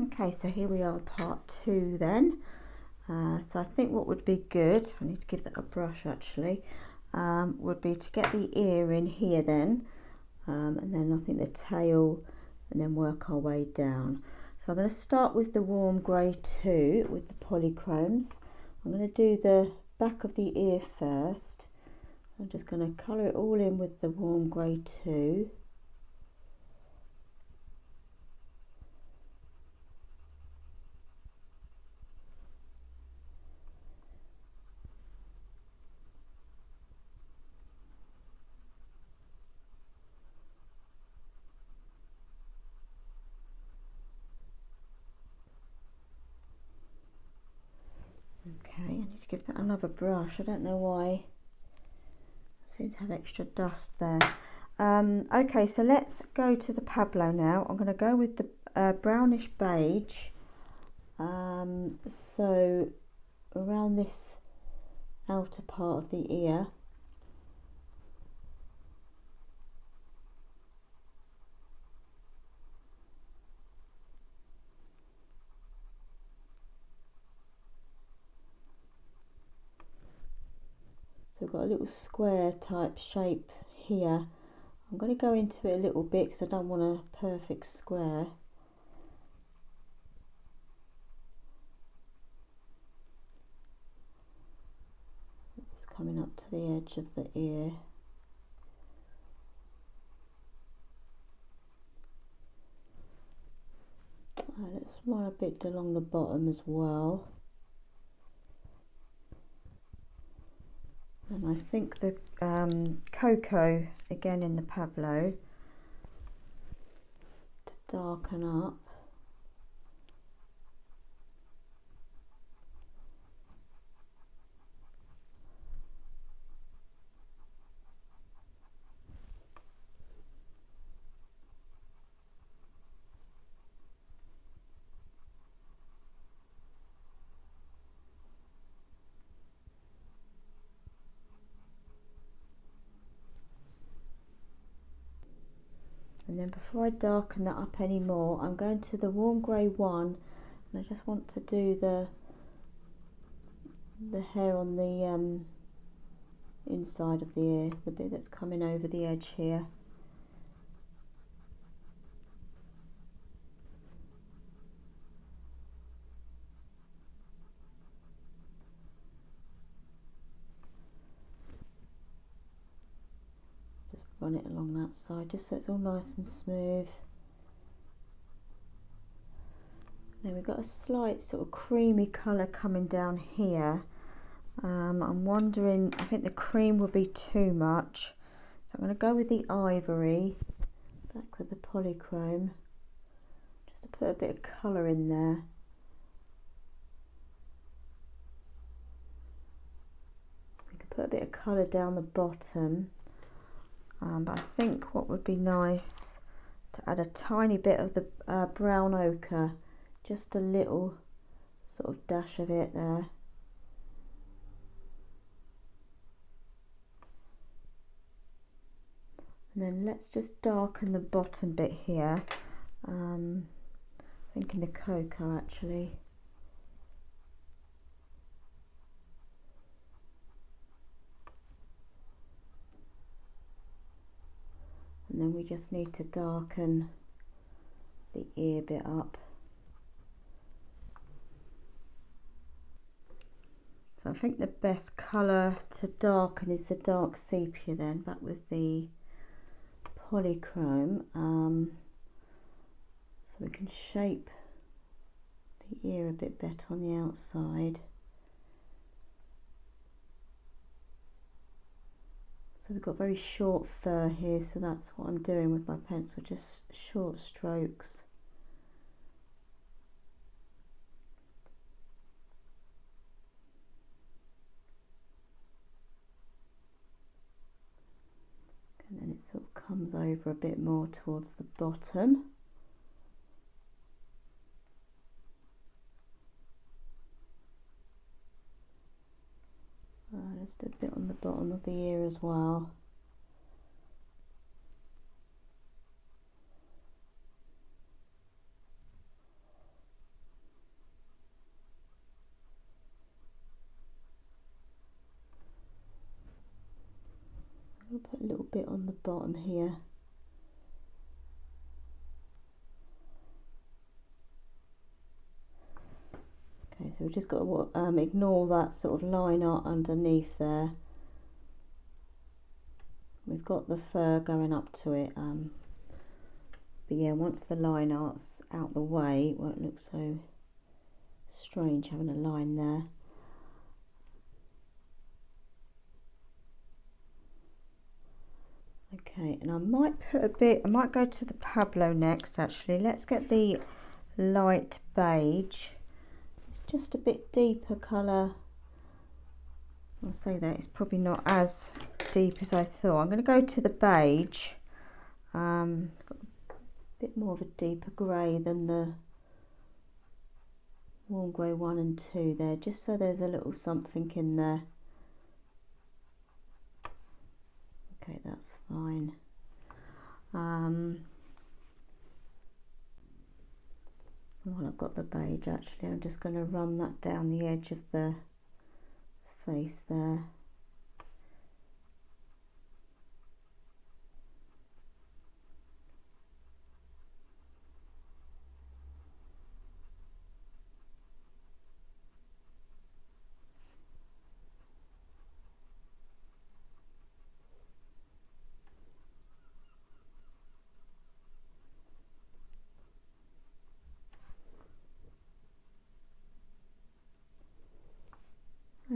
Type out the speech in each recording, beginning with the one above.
Okay, so here we are, part 2 then. So I think what would be good, I need to give that a brush actually, would be to get the ear in here then, and then I think the tail, and then work our way down. So I'm going to start with the warm grey 2 with the polychromes. I'm going to do the back of the ear first. I'm just going to colour it all in with the warm grey 2. Okay, I need to give that another brush. I don't know why. I seem to have extra dust there. Okay, so let's go to the Pablo now. I'm going to go with the brownish beige. So around this outer part of the ear. So we've got a little square type shape here. I'm going to go into it a little bit because I don't want a perfect square. It's coming up to the edge of the ear. Let's run a bit along the bottom as well. And I think the cocoa again in the Pablo to darken up. And then before I darken that up any more, I'm going to the warm grey 1, and I just want to do the hair on the inside of the ear, the bit that's coming over the edge here. Just run it along that side, just so it's all nice and smooth. Then we've got a slight sort of creamy colour coming down here. I'm wondering, I think the cream would be too much, so I'm going to go with the ivory, back with the polychrome, just to put a bit of colour in there. We could put a bit of colour down the bottom, but I think what would be nice to add a tiny bit of the brown ochre, just a little sort of dash of it there. And then let's just darken the bottom bit here. Thinking the cocoa actually. And then we just need to darken the ear bit up. So I think the best colour to darken is the dark sepia then, back with the polychrome, so we can shape the ear a bit better on the outside. So we've got very short fur here, so that's what I'm doing with my pencil, just short strokes. And then it sort of comes over a bit more towards the bottom. Just a bit on the bottom of the ear as well. bit on the bottom here. Okay, so we've just got to ignore that sort of line art underneath there. We've got the fur going up to it, but yeah, once the line art's out the way, it won't look so strange having a line there. Okay, and I might go to the Pablo next actually. Let's get the light beige. It's just a bit deeper colour. I'll say that it's probably not as deep as I thought. I'm going to go to the beige. Got a bit more of a deeper grey than the warm grey 1 and 2 there, just so there's a little something in there. Okay, that's fine. Well, I've got the beige actually. I'm just going to run that down the edge of the face there.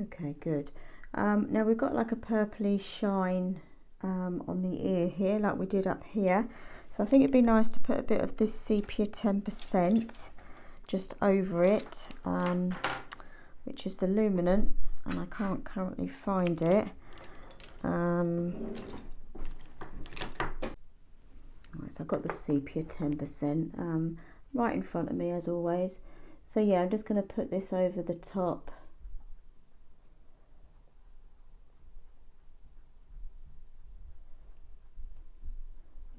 Okay, good. Now we've got like a purpley shine on the ear here, like we did up here. So I think it'd be nice to put a bit of this sepia 10% just over it, which is the luminance, and I can't currently find it. Right, so I've got the sepia 10% right in front of me as always. So yeah, I'm just going to put this over the top.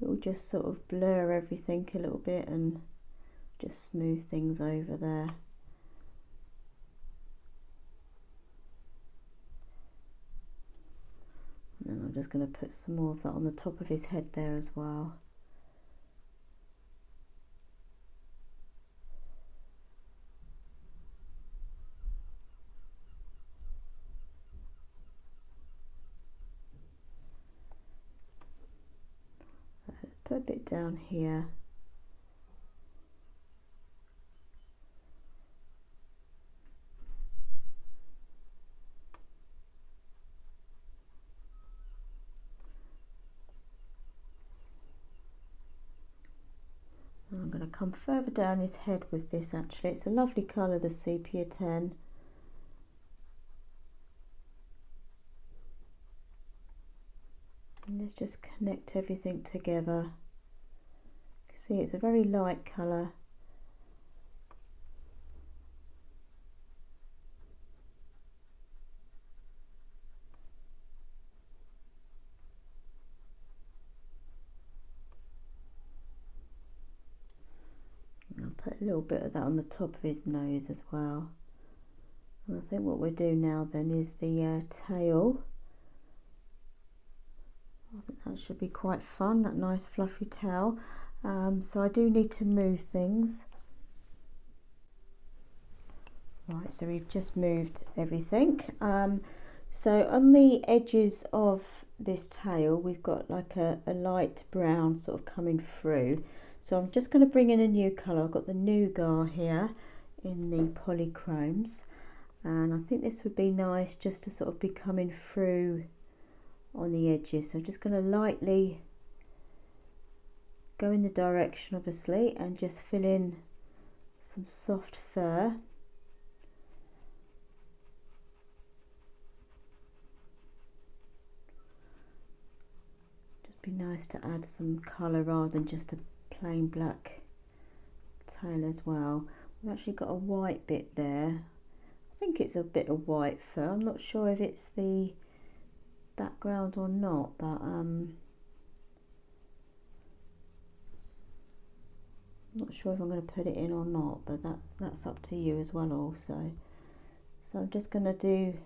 It will just sort of blur everything a little bit and just smooth things over there. And then I'm just going to put some more of that on the top of his head there as well. Let's put a bit down here. I'm going to come further down his head with this actually. It's a lovely colour, the sepia 10. And let's just connect everything together. You see, it's a very light colour. I'll put a little bit of that on the top of his nose as well. And I think what we'll do now then is the tail. I think that should be quite fun, that nice fluffy tail. So I do need to move things. Right, so we've just moved everything. So on the edges of this tail, we've got like a light brown sort of coming through. So I'm just going to bring in a new colour. I've got the nougat here in the polychromes, and I think this would be nice just to sort of be coming through on the edges. So I'm just going to lightly go in the direction obviously and just fill in some soft fur. Just be nice to add some colour rather than just a plain black tail as well. We've actually got a white bit there. I think it's a bit of white fur. I'm not sure if it's the background or not, but I'm not sure if I'm going to put it in or not, but that's up to you as well also. So I'm just going to do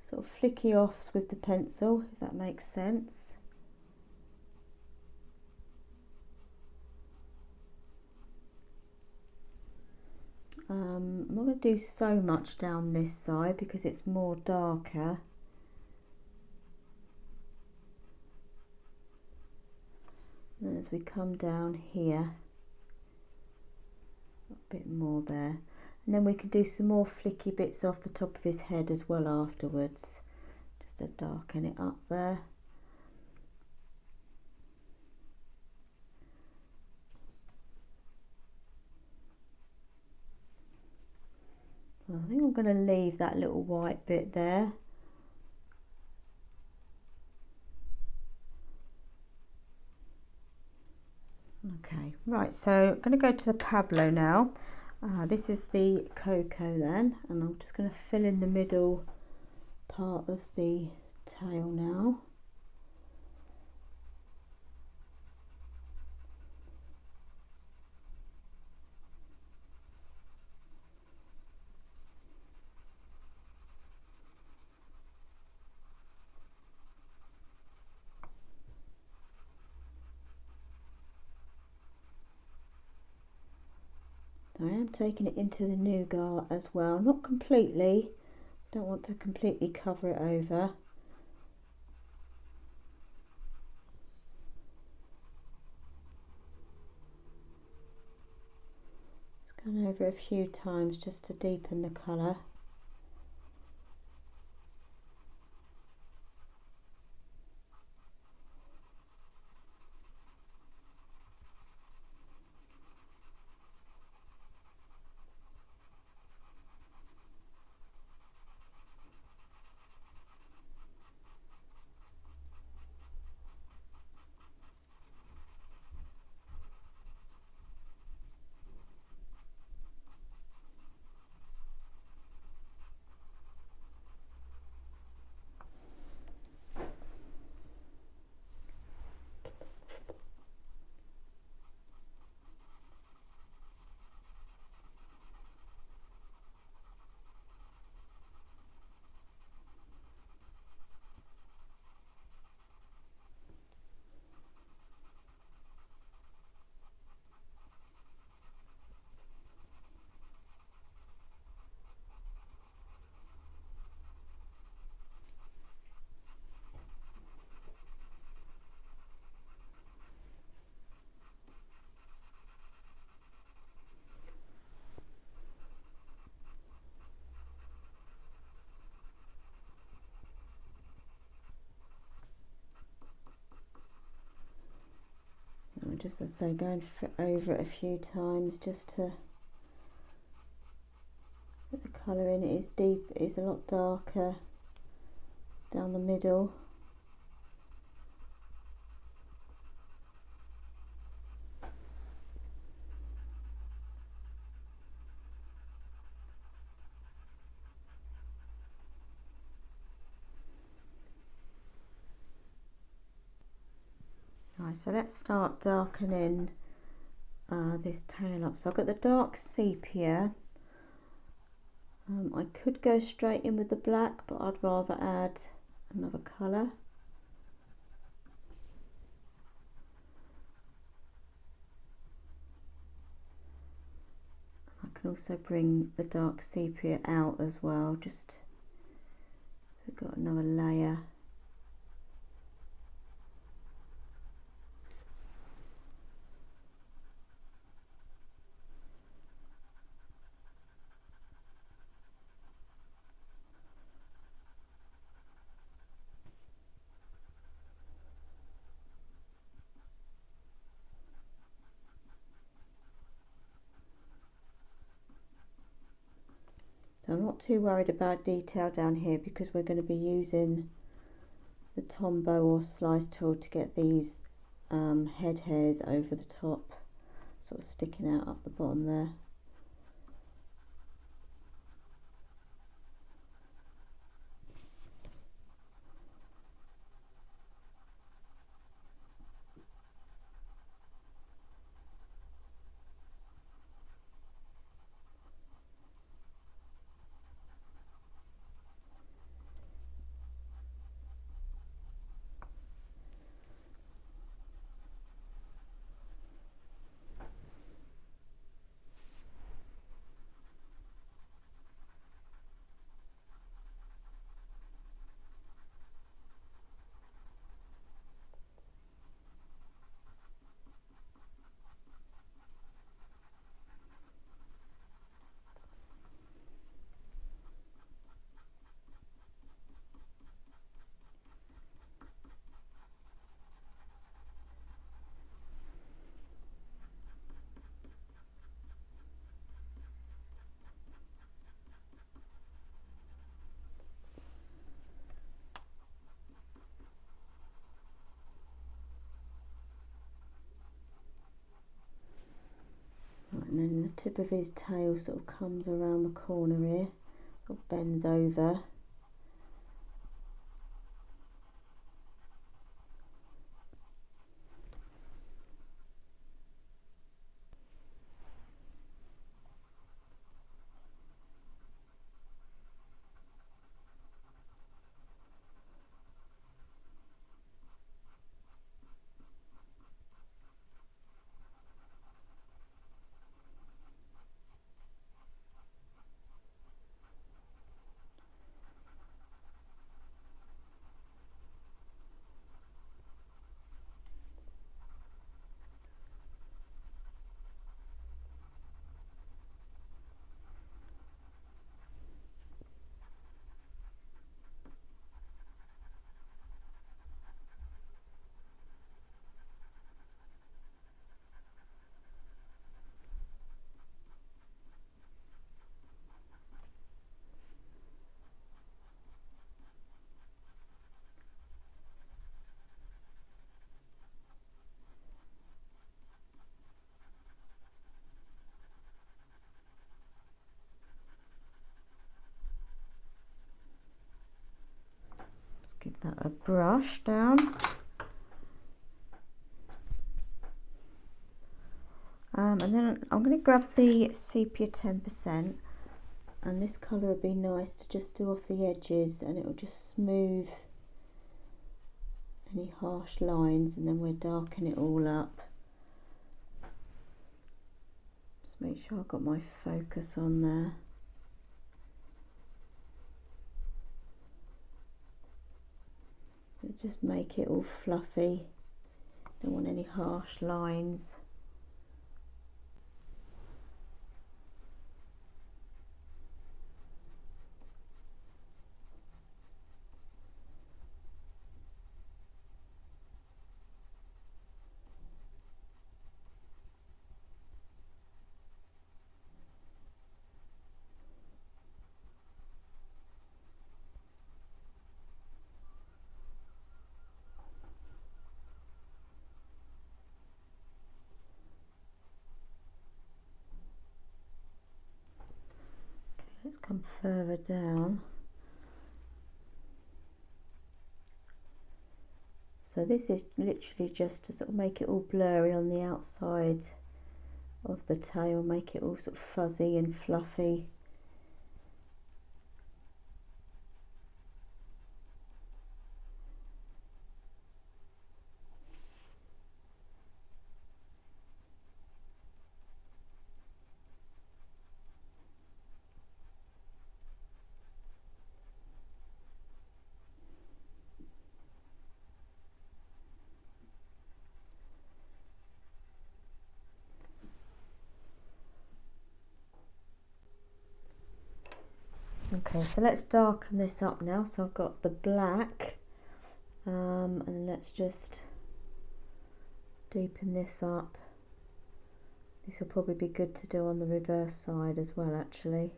sort of flicky offs with the pencil, if that makes sense. do so much down this side because it's more darker. And as we come down here, a bit more there. And then we can do some more flicky bits off the top of his head as well afterwards, just to darken it up there. So I think I'm going to leave that little white bit there. Okay, right, so I'm going to go to the Pablo now. This is the cocoa then, and I'm just going to fill in the middle part of the tail now. I am taking it into the nougat as well, not completely, don't want to completely cover it over. Just going over a few times just to deepen the colour. Just as I say, going over it a few times just to get the colour in. It is deep, it is a lot darker down the middle. Right, so let's start darkening this tail up. So I've got the dark sepia. I could go straight in with the black, but I'd rather add another colour. I can also bring the dark sepia out as well, just so we've got another layer. So I'm not too worried about detail down here because we're going to be using the Tombow or slice tool to get these head hairs over the top, sort of sticking out up the bottom there. And then the tip of his tail sort of comes around the corner here, sort of bends over. Give that a brush down. And then I'm going to grab the sepia 10%, and this colour would be nice to just do off the edges, and it will just smooth any harsh lines, and then we'll darken it all up. Just make sure I've got my focus on there. Just make it all fluffy, don't want any harsh lines. Let's come further down. So this is literally just to sort of make it all blurry on the outside of the tail, make it all sort of fuzzy and fluffy. Okay, so let's darken this up now. So I've got the black, and let's just deepen this up. This will probably be good to do on the reverse side as well, actually.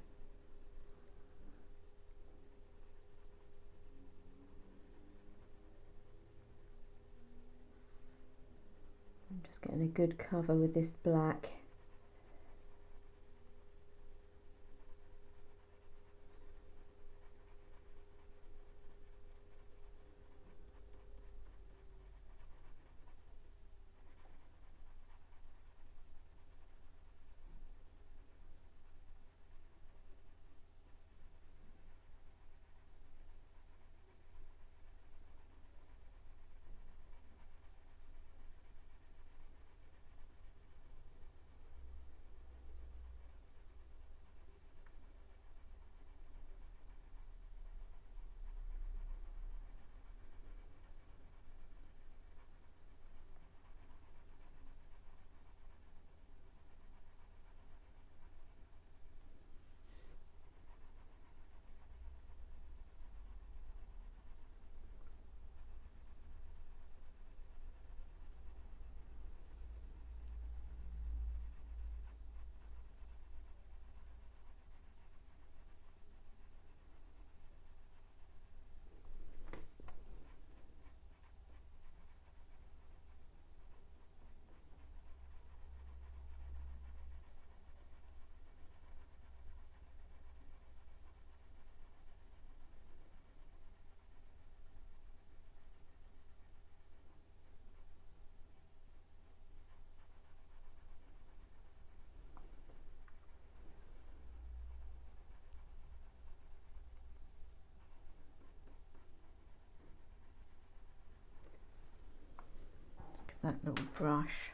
I'm just getting a good cover with this black. that little brush.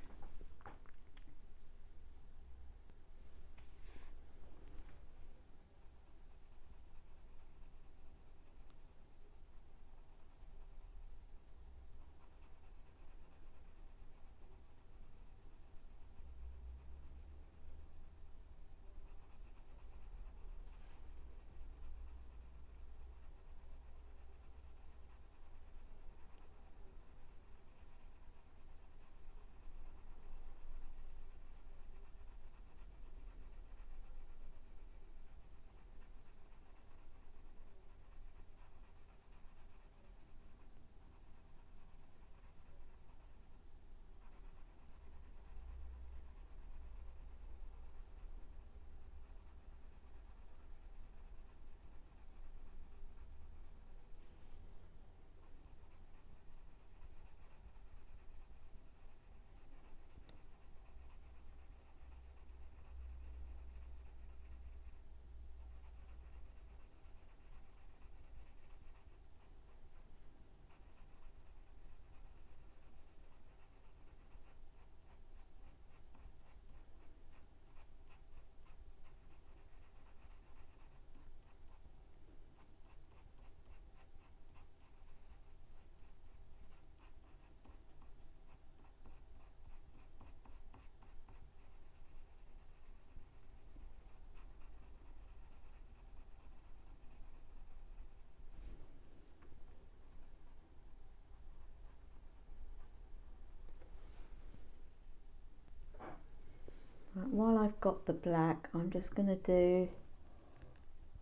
Right, while I've got the black, I'm just going to do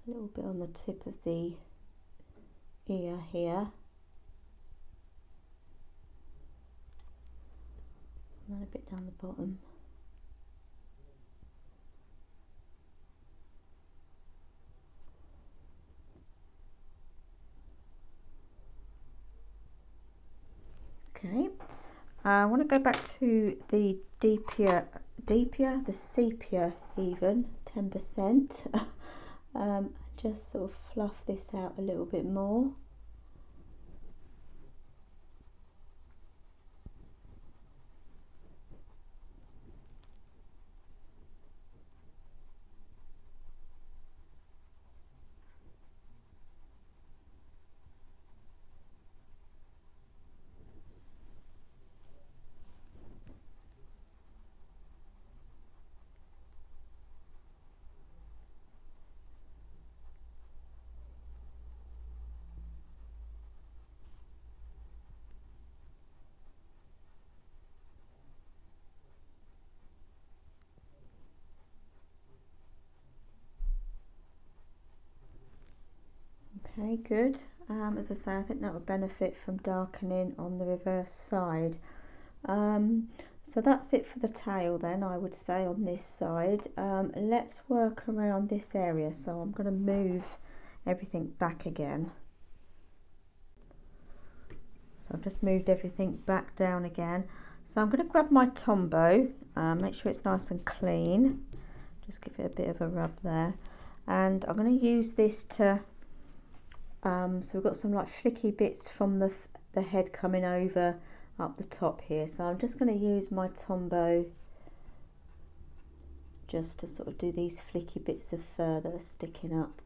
a little bit on the tip of the ear here, and then a bit down the bottom. Okay, I want to go back to the the sepia even, 10%. Just sort of fluff this out a little bit more. Okay, good. As I say, I think that would benefit from darkening on the reverse side. So that's it for the tail then, I would say, on this side. Let's work around this area. So I'm going to move everything back again. So I've just moved everything back down again. So I'm going to grab my Tombow, make sure it's nice and clean. Just give it a bit of a rub there. And I'm going to use this to, so we've got some like flicky bits from the head coming over up the top here. So I'm just going to use my Tombow just to sort of do these flicky bits of fur that are sticking up.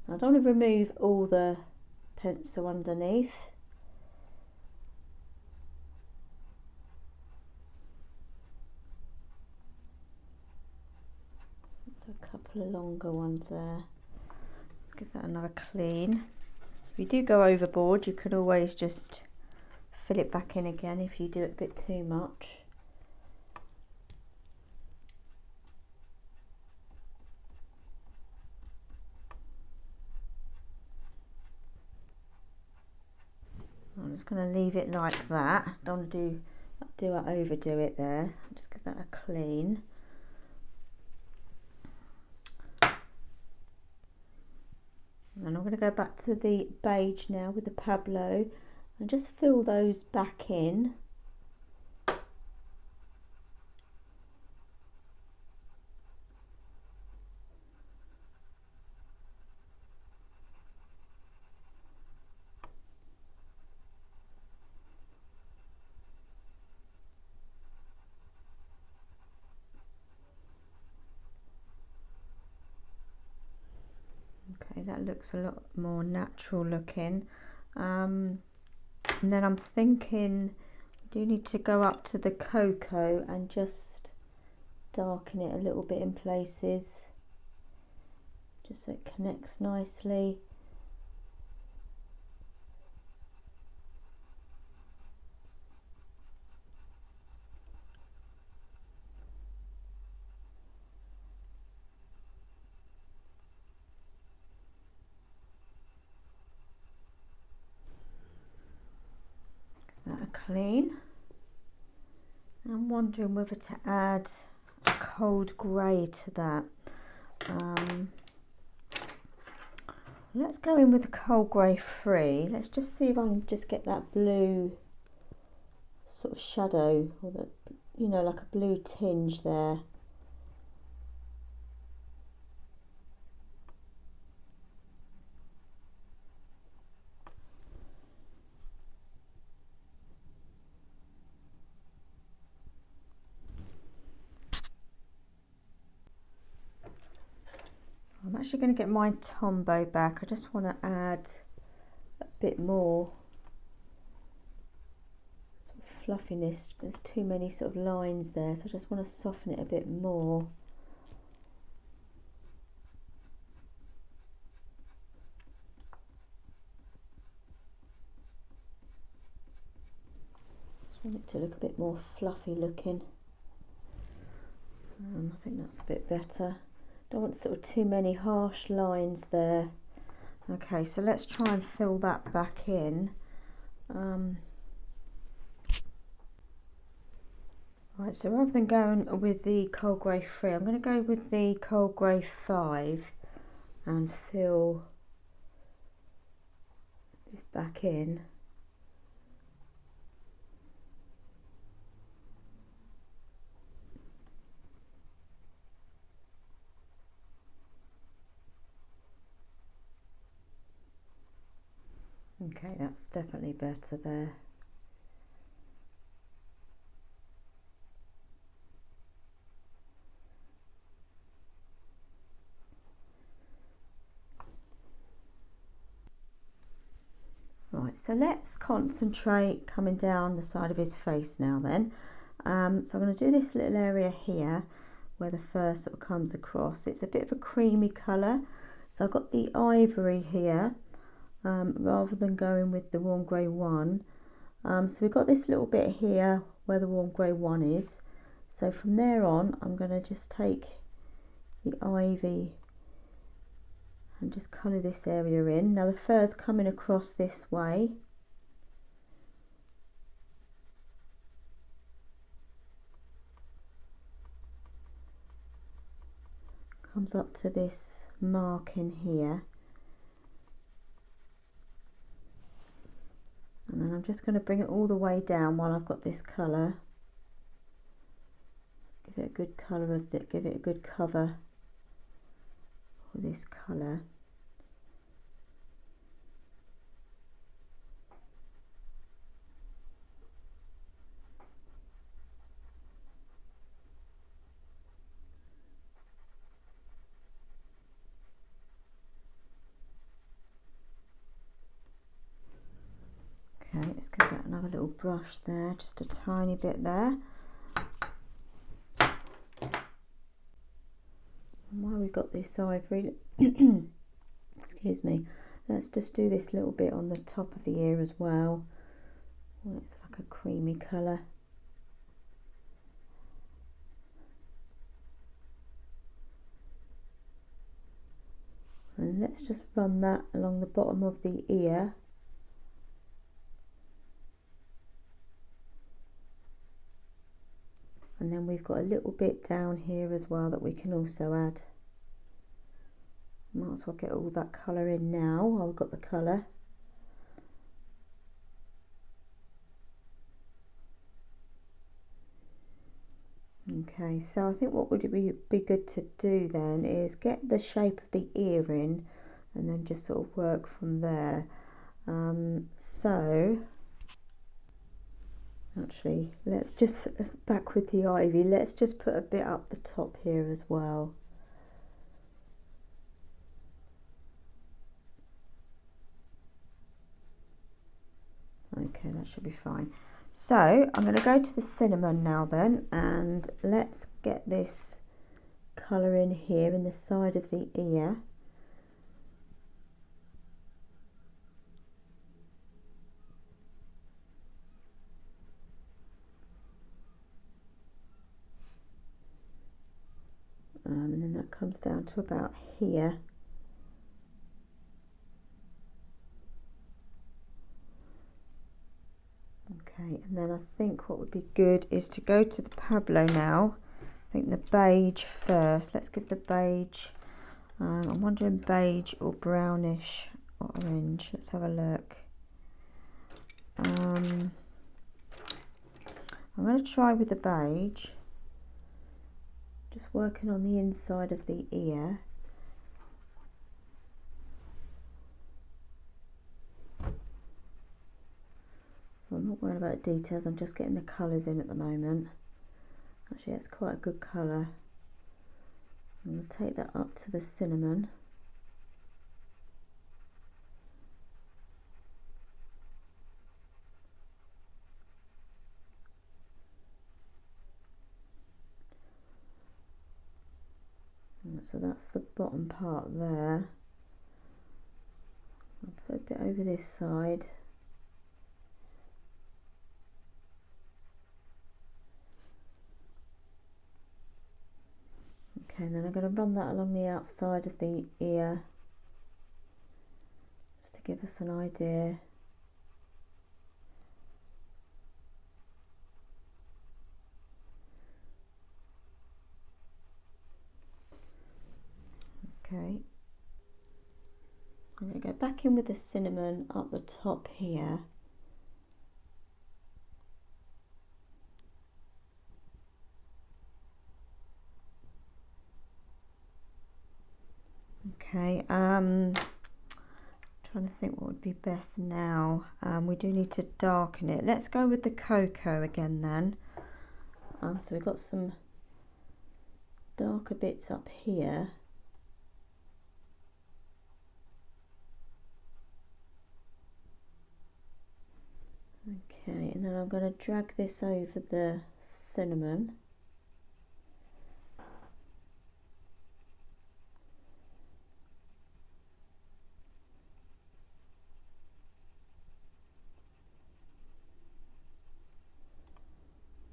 I don't want to remove all the pencil underneath. A couple of longer ones there. Give that another clean. If you do go overboard, you can always just fill it back in again if you do it a bit too much. I'm just going to leave it like that. Don't overdo it there. Just give that a clean. And I'm going to go back to the beige now with the Pablo and just fill those back in. Okay, that looks a lot more natural looking. And then I'm thinking I do need to go up to the cocoa and just darken it a little bit in places, just so it connects nicely. That are clean. I'm wondering whether to add a cold grey to that. Let's go in with the cold grey 3. Let's just see if I can just get that blue sort of shadow, or that, you know, like a blue tinge there. I'm actually going to get my Tombow back. I just want to add a bit more sort of fluffiness. There's too many sort of lines there, so I just want to soften it a bit more. Just want it to look a bit more fluffy looking. I think that's a bit better. Don't want sort of too many harsh lines there. Okay, so let's try and fill that back in. Right, so rather than going with the cold grey 3, I'm going to go with the cold grey 5 and fill this back in. Okay, that's definitely better there. Right, so let's concentrate coming down the side of his face now then. So I'm going to do this little area here where the fur sort of comes across. It's a bit of a creamy colour. So I've got the ivory here, rather than going with the warm grey 1. So we've got this little bit here where the warm grey 1 is. So from there on, I'm going to just take the ivy and just colour this area in. Now the fur's coming across this way. Comes up to this mark in here. And then I'm just going to bring it all the way down while I've got this colour. Give it a good colour of it, give it a good cover for this colour. Okay, let's give that another little brush there, just a tiny bit there. And while we've got this ivory, excuse me, let's just do this little bit on the top of the ear as well. Oh, it's like a creamy colour. And let's just run that along the bottom of the ear. And then we've got a little bit down here as well that we can also add. Might as well get all that colour in now while we've got the colour. Okay, so I think what would be good to do then is get the shape of the ear in and then just sort of work from there. So actually, let's just, back with the ivy, let's just put a bit up the top here as well. that should be fine. So I'm going to go to the cinnamon now then, and let's get this colour in here in the side of the ear. And then that comes down to about here. Okay, and then I think what would be good is to go to the Pablo now. I think the beige first. Let's give the beige, I'm wondering beige or brownish or orange. Let's have a look. I'm going to try with the beige. Just working on the inside of the ear. I'm not worried about the details, I'm just getting the colours in at the moment. Actually, it's quite a good colour. I'm going to take that up to the cinnamon. So that's the bottom part there. I'll put a bit over this side. Okay, and then I'm going to run that along the outside of the ear, just to give us an idea. Okay, I'm going to go back in with the cinnamon up the top here. Okay, trying to think what would be best now. We do need to darken it. Let's go with the cocoa again then. So we've got some darker bits up here. Okay, and then I'm going to drag this over the cinnamon.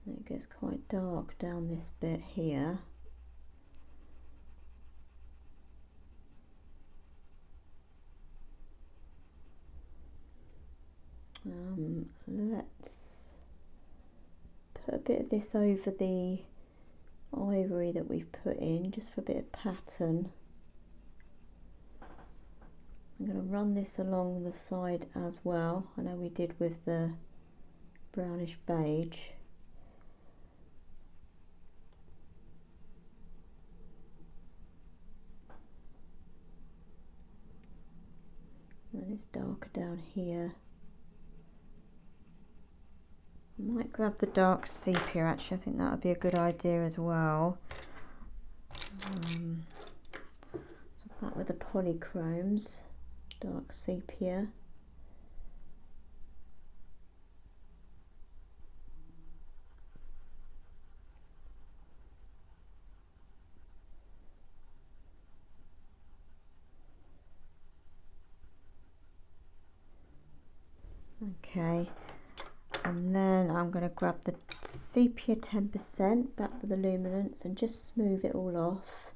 It gets quite dark down this bit here. Let's put a bit of this over the ivory that we've put in, just for a bit of pattern. I'm going to run this along the side as well. I know we did with the brownish beige. And it's darker down here. I might grab the dark sepia, actually. I think that would be a good idea as well. So that with the polychromes, dark sepia. Okay, and then I'm going to grab the sepia 10% back with the luminance and just smooth it all off.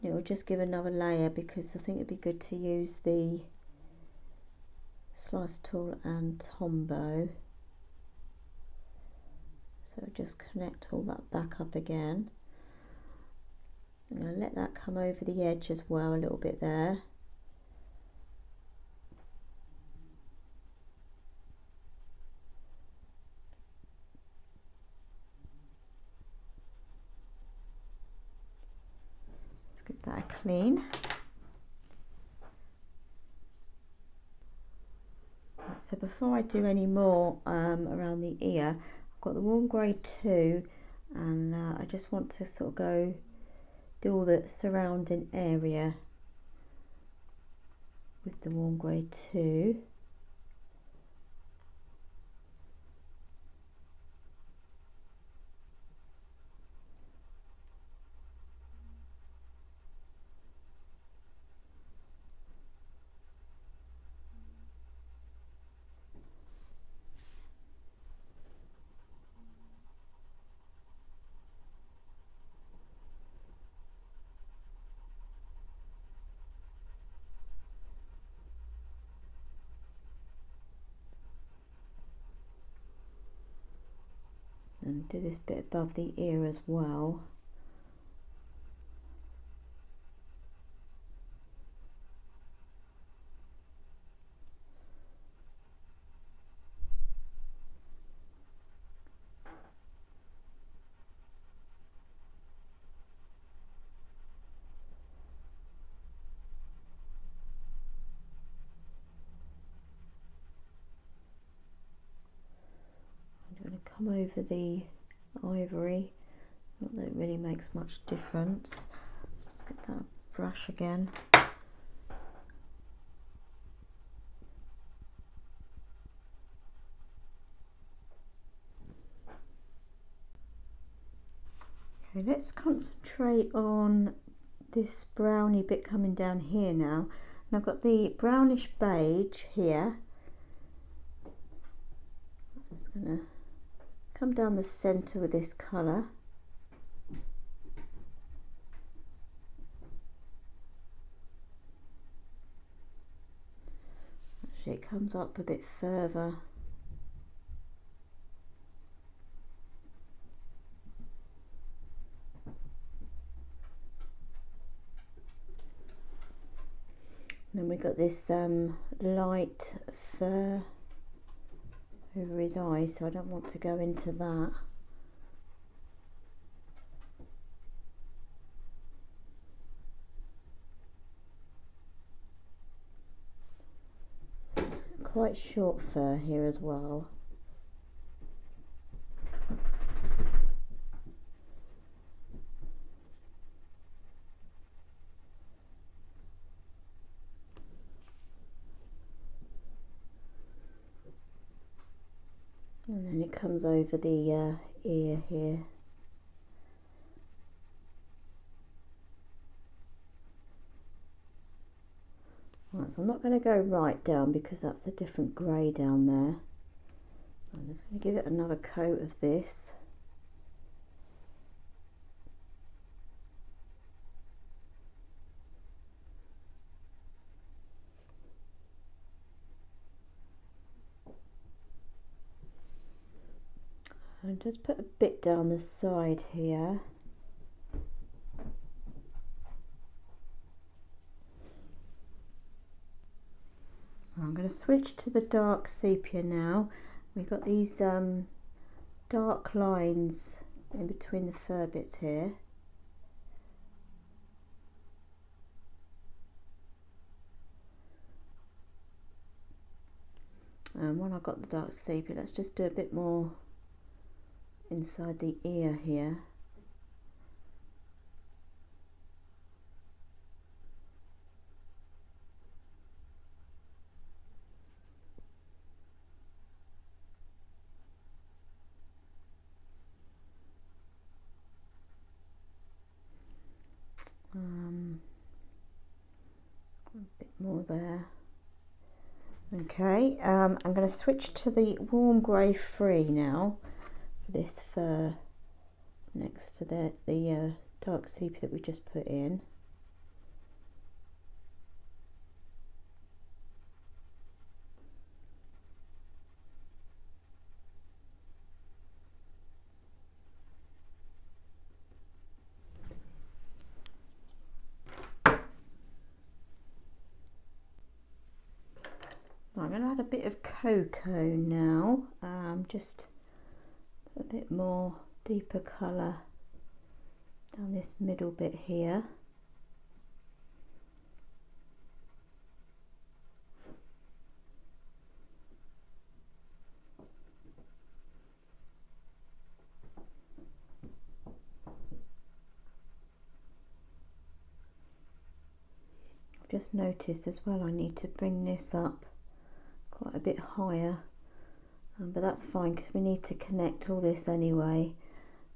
And it will just give another layer, because I think it'd be good to use the slice tool and Tombow. So just connect all that back up again. I'm going to let that come over the edge as well a little bit there. Give that a clean. So before I do any more around the ear, I've got the warm grey 2, and I just want to sort of do all the surrounding area with the warm grey 2. and do this bit above the ear as well. I'm going to come over the ivory, not that it really makes much difference. Let's get that brush again. Okay, let's concentrate on this browny bit coming down here now. And I've got the brownish beige here. I'm just going to come down the centre with this colour. Actually, it comes up a bit further. Then we've got this light fur over his eyes, so I don't want to go into that. So it's quite short fur here as well. And then it comes over the ear here. Right, so I'm not going to go right down because that's a different grey down there. I'm just going to give it another coat of this. And just put a bit down the side here. I'm going to switch to the dark sepia now. We've got these dark lines in between the fur bits here. And when I've got the dark sepia, let's just do a bit more inside the ear here. A bit more there. Okay, I'm going to switch to the warm grey free now for this fur next to the dark sepia that we just put in. I'm going to add a bit of cocoa now, just a bit more deeper colour down this middle bit here. I've just noticed as well I need to bring this up quite a bit higher, but that's fine because we need to connect all this anyway,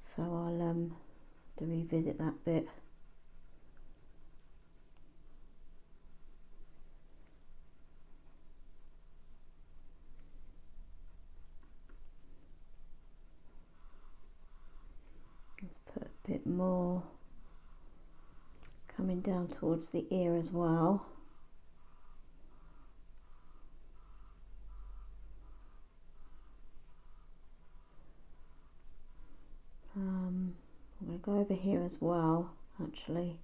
so I'll have to revisit that bit. Let's put a bit more coming down towards the ear as well. over here as well, actually.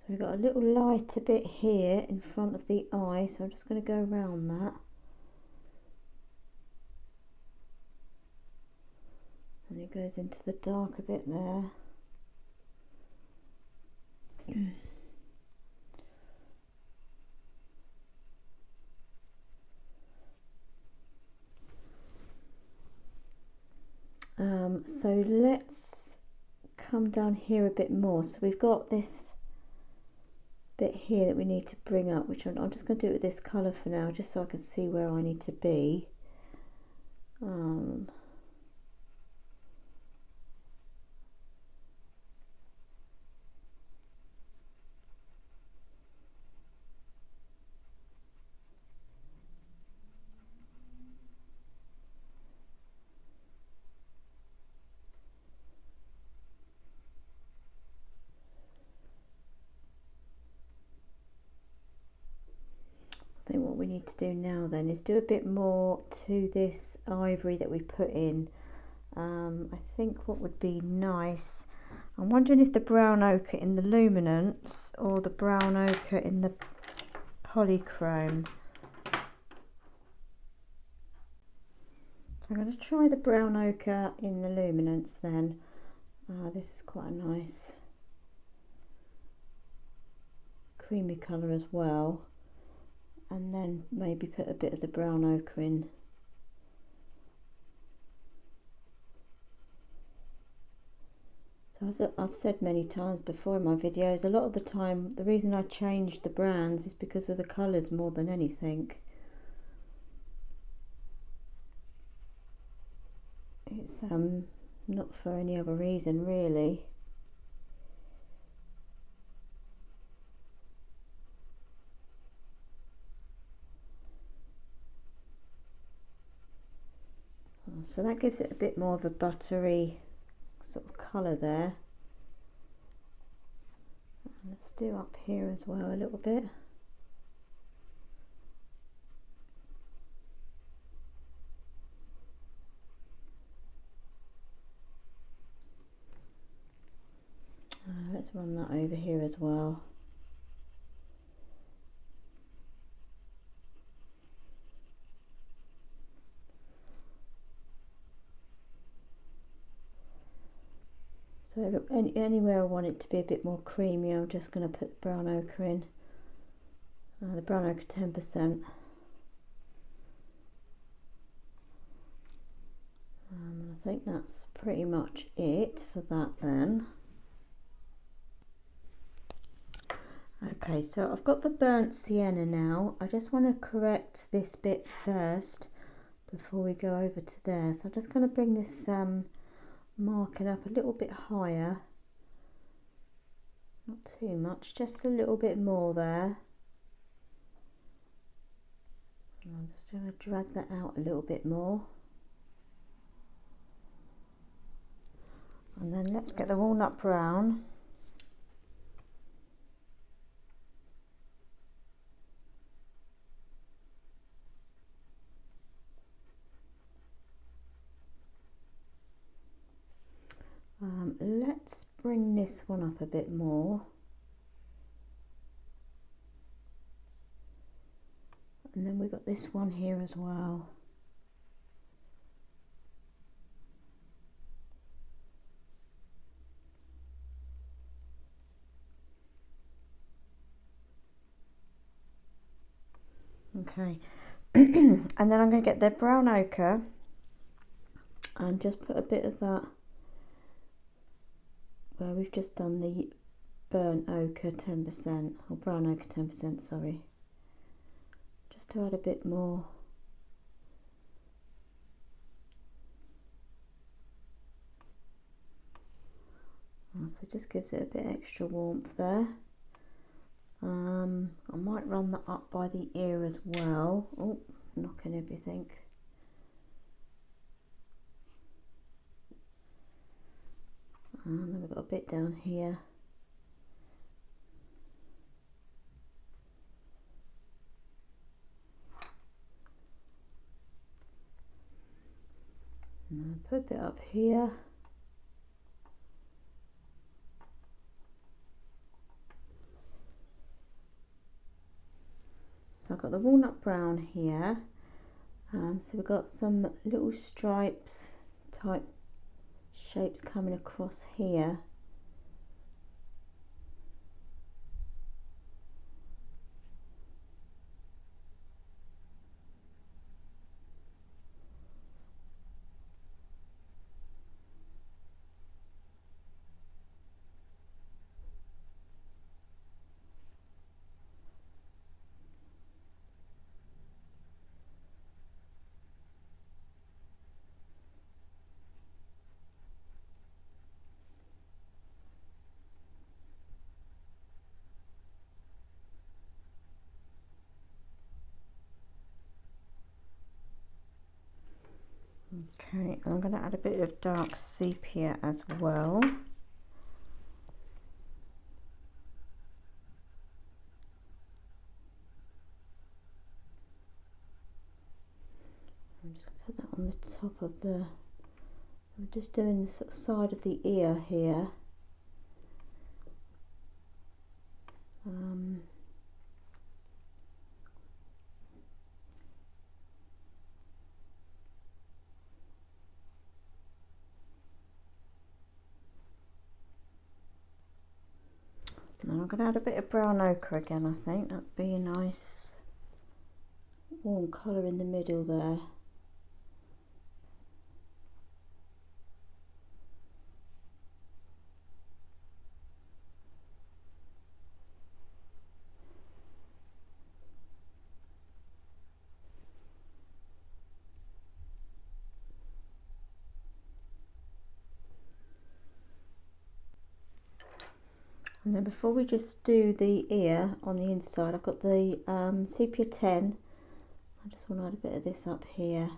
So we've got a little lighter bit here in front of the eye, so I'm just going to go around that. And it goes into the darker bit there. So let's come down here a bit more. So we've got this bit here that we need to bring up, which I'm just going to do it with this colour for now, just so I can see where I need to be. I think what we need to do now then is do a bit more to this ivory that we put in. I think what would be nice, I'm wondering if the brown ochre in the luminance or the brown ochre in the polychrome. So I'm going to try the brown ochre in the luminance then. This is quite a nice creamy colour as well. And then maybe put a bit of the brown ochre in. So I've said many times before in my videos, a lot of the time the reason I changed the brands is because of the colours more than anything. It's not for any other reason really. So that gives it a bit more of a buttery sort of colour there. And let's do up here as well a little bit. Let's run that over here as well. So anywhere I want it to be a bit more creamy, I'm just going to put the brown ochre in. The brown ochre 10%. I think that's pretty much it for that then. Okay, so I've got the burnt sienna now. I just want to correct this bit first before we go over to there. So I'm just going to bring this marking up a little bit higher, not too much, just a little bit more there. I'm just going to drag that out a little bit more, and then let's get the walnut brown. Let's bring this one up a bit more, and then we've got this one here as well. Okay, and then I'm going to get the brown ochre and just put a bit of that where we've just done the burnt ochre 10%, or brown ochre 10%, sorry, just to add a bit more. So it just gives it a bit extra warmth there. I might run that up by the ear as well. Oh, knocking everything. And we've got a bit down here. And I'll put a bit up here. So I've got the walnut brown here. So we've got some little stripes type shapes coming across here. Okay, I'm going to add a bit of dark sepia as well. I'm just going to put that on the top of the, I'm just doing the sort of side of the ear here. Now I'm going to add a bit of brown ochre again. I think that'd be a nice warm colour in the middle there. And then before we just do the ear on the inside, I've got the sepia 10. I just want to add a bit of this up here.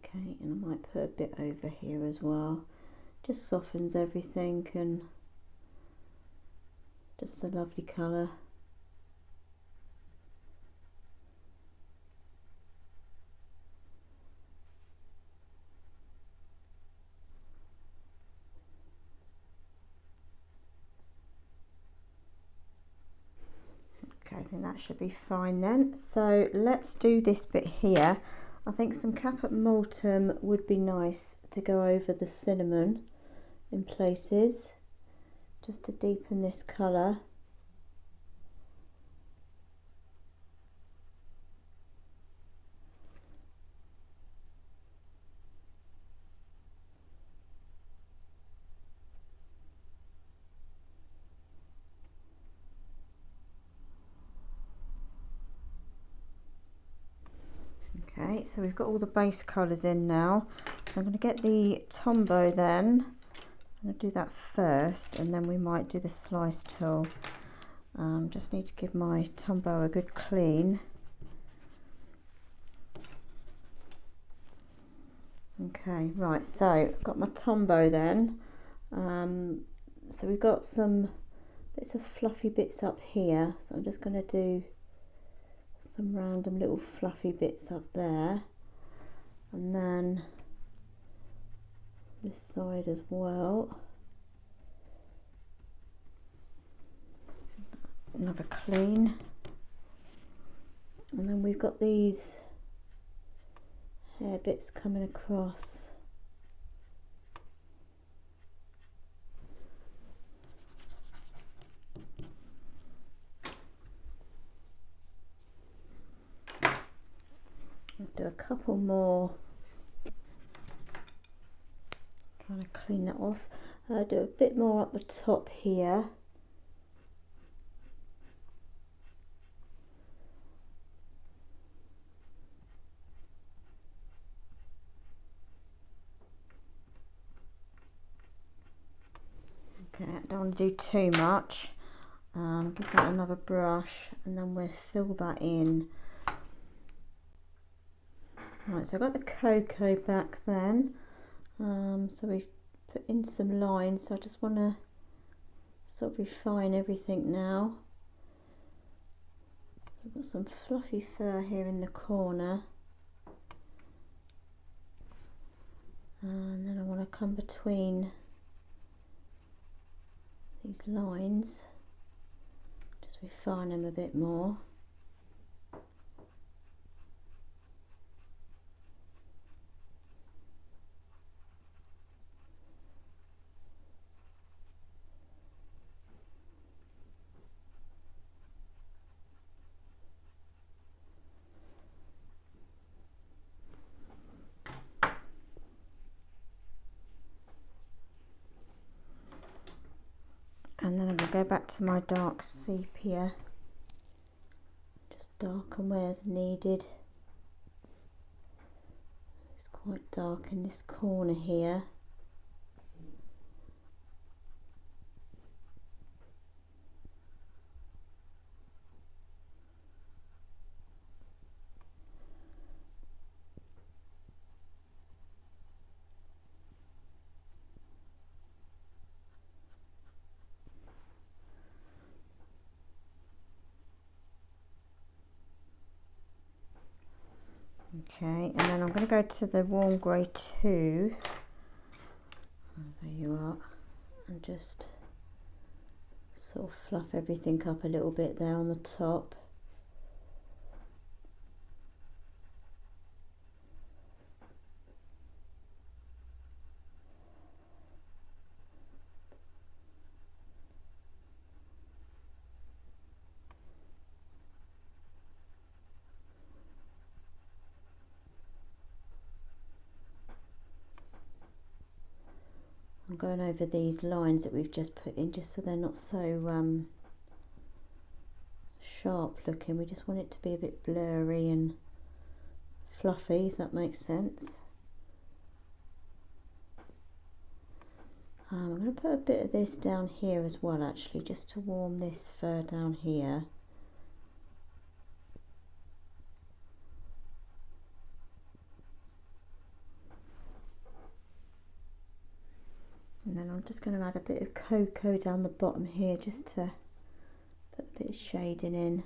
Okay, and I might put a bit over here as well. Just softens everything and just a lovely colour. Okay, I think that should be fine then. So let's do this bit here. I think some caput mortuum would be nice to go over the cinnamon in places, just to deepen this colour. Okay, so we've got all the base colours in now. So I'm going to get the Tombow then. I'm going to do that first and then we might do the slice tool. Just need to give my Tombow a good clean. Okay, right, so I've got my Tombow then. So we've got some bits of fluffy bits up here. So I'm just going to do some random little fluffy bits up there, and then this side as well. Another clean, and then we've got these hair bits coming across. I'll do a couple more, trying to clean that off. I'll do a bit more up the top here. Okay, I don't want to do too much. Give that another brush, and then we'll fill that in. Right, so I've got the cocoa back then. So we've put in some lines, so I just want to sort of refine everything now. I've got some fluffy fur here in the corner, and then I want to come between these lines, just refine them a bit more. And then I'm going to go back to my dark sepia, just darken where's needed. It's quite dark in this corner here. Okay, and then I'm going to go to the warm grey 2. There you are, and just sort of fluff everything up a little bit there on the top. I'm going over these lines that we've just put in, just so they're not so sharp looking. We just want it to be a bit blurry and fluffy, if that makes sense. I'm going to put a bit of this down here as well, actually, just to warm this fur down here. And then I'm just going to add a bit of cocoa down the bottom here, just to put a bit of shading in.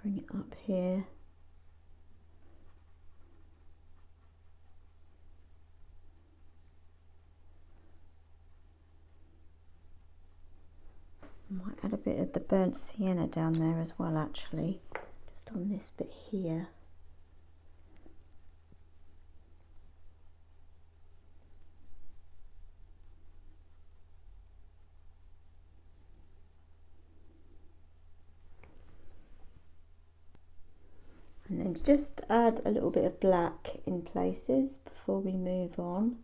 Bring it up here. I might add a bit of the burnt sienna down there as well, actually, just on this bit here. And then just add a little bit of black in places before we move on.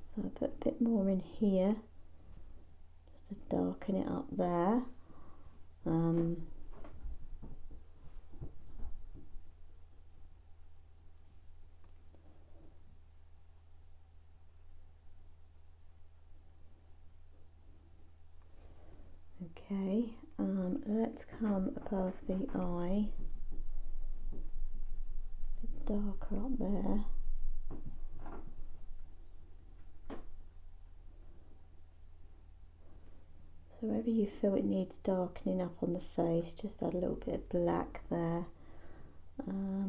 So I put a bit more in here, just to darken it up there. Okay, let's come above the eye. Darker up there. So wherever you feel it needs darkening up on the face, just add a little bit of black there. I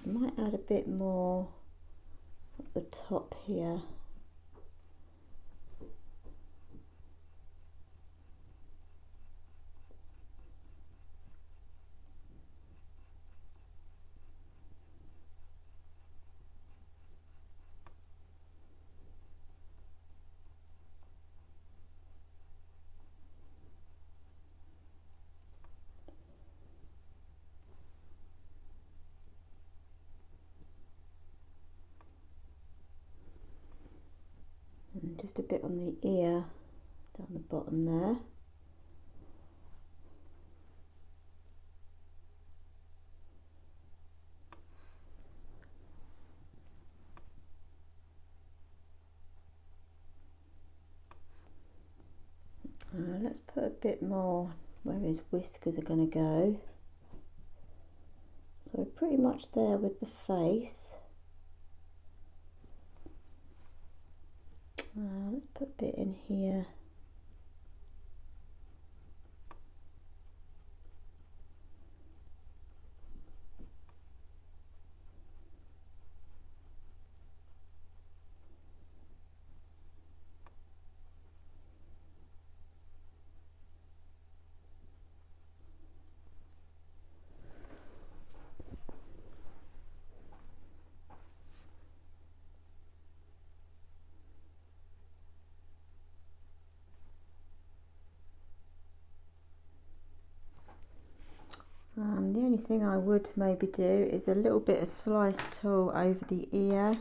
might add a bit more at the top here. just a bit on the ear down the bottom there. Let's put a bit more where his whiskers are going to go. So we're pretty much there with the face. Let's put a bit in here. The only thing I would maybe do is a little bit of slice tool over the ear.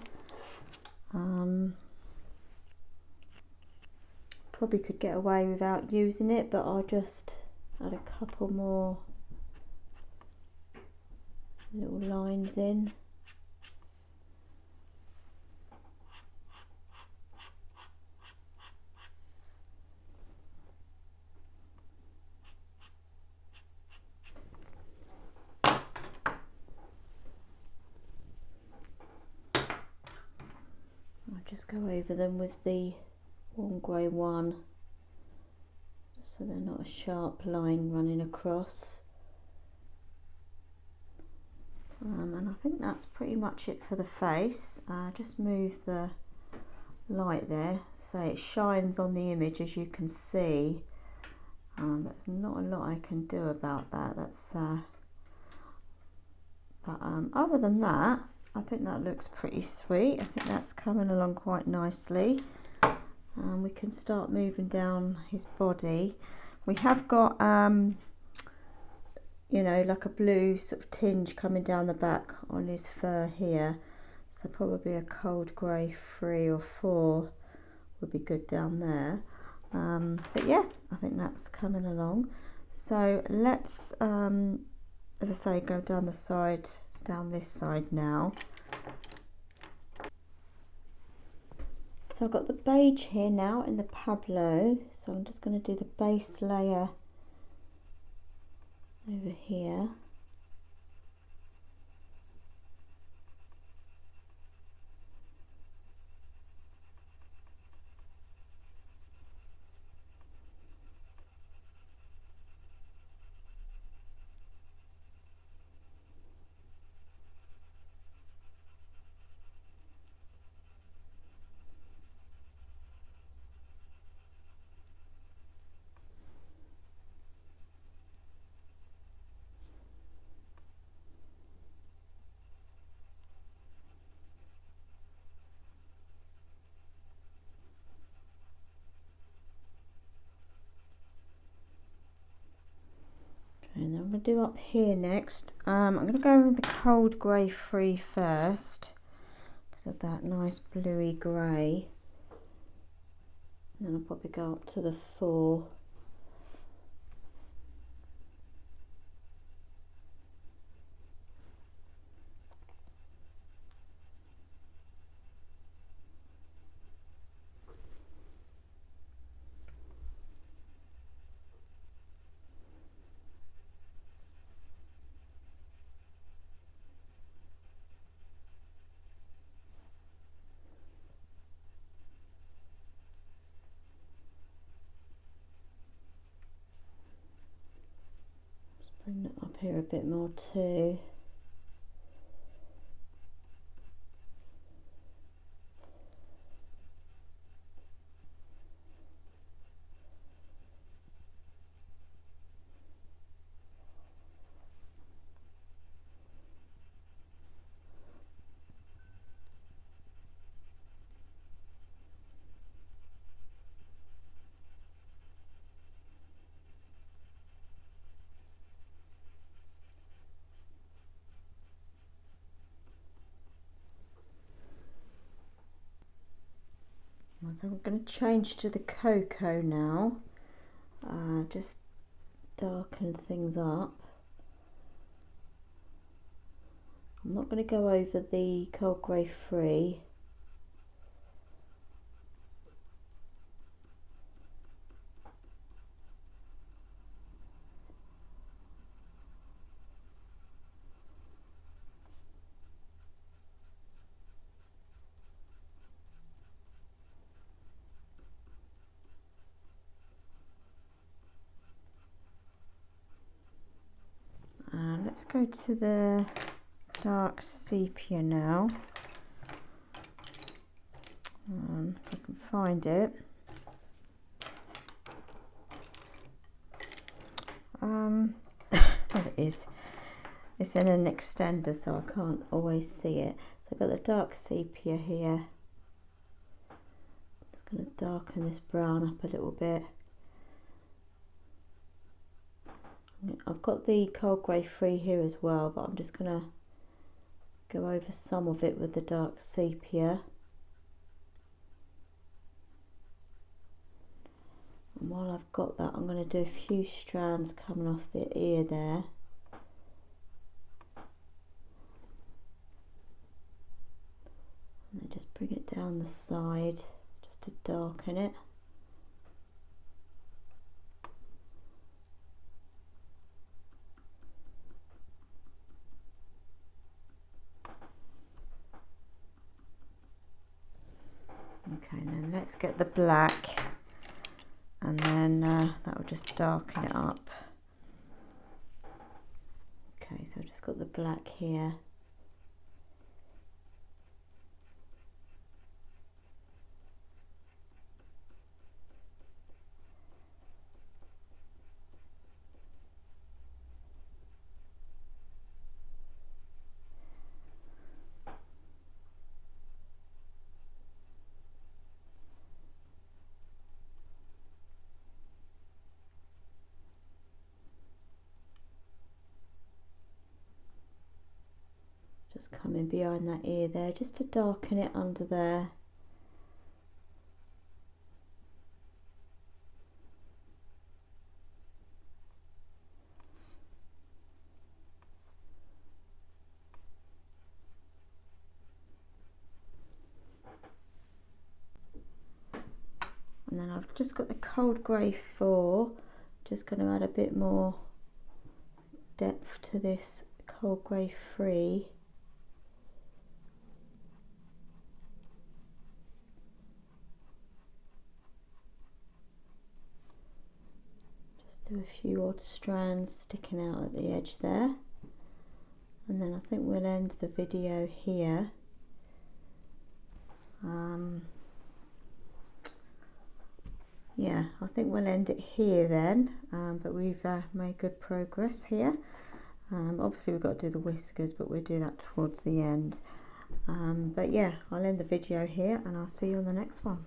Probably could get away without using it, but I'll just add a couple more little lines in. Just go over them with the warm grey one, just so they're not a sharp line running across. And I think that's pretty much it for the face. Just move the light there so it shines on the image, as you can see. There's not a lot I can do about that. Other than that, I think that looks pretty sweet. I think that's coming along quite nicely. We can start moving down his body. We have got, you know, like a blue sort of tinge coming down the back on his fur here. So probably a cold grey 3 or 4 would be good down there. But yeah, I think that's coming along. So let's, as I say, go down the side, down this side now. So I've got the beige here now in the Pablo, so I'm just going to do the base layer over here. And then I'm going to do up here next. I'm going to go with the cold grey 3 first, because of that nice bluey grey. And then I'll probably go up to the 4. Bring that up here a bit more too. So I'm going to change to the cocoa now, just darken things up. I'm not going to go over the cold grey free. Let's go to the dark sepia now, if I can find it. There it is. It's in an extender, so I can't always see it. So I've got the dark sepia here. Just going to darken this brown up a little bit. I've got the cold grey free here as well, but I'm just going to go over some of it with the dark sepia. And while I've got that, I'm going to do a few strands coming off the ear there. And then just bring it down the side just to darken it. Okay, then let's get the black, and then that will just darken it up. Okay, so I've just got the black here. Just coming behind that ear there, just to darken it under there. And then I've just got the cold grey 4, just going to add a bit more depth to this cold grey 3. Just do a few odd strands sticking out at the edge there. And then I think we'll end the video here. Yeah, I think we'll end it here then, but we've made good progress here. Obviously we've got to do the whiskers, but we'll do that towards the end. But yeah, I'll end the video here and I'll see you on the next one.